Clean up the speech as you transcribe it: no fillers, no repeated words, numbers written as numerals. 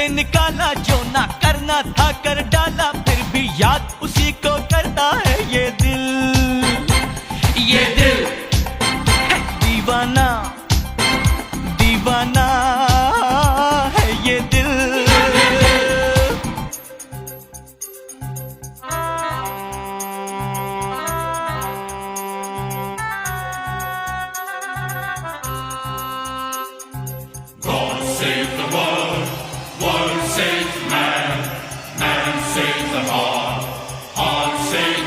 से निकाला, जो ना करना था कर डाला, फिर भी याद उसी को करता है ये दिल। ये दिल है दीवाना, दीवाना है ये दिल। God save the world, world save man, man save the heart, heart save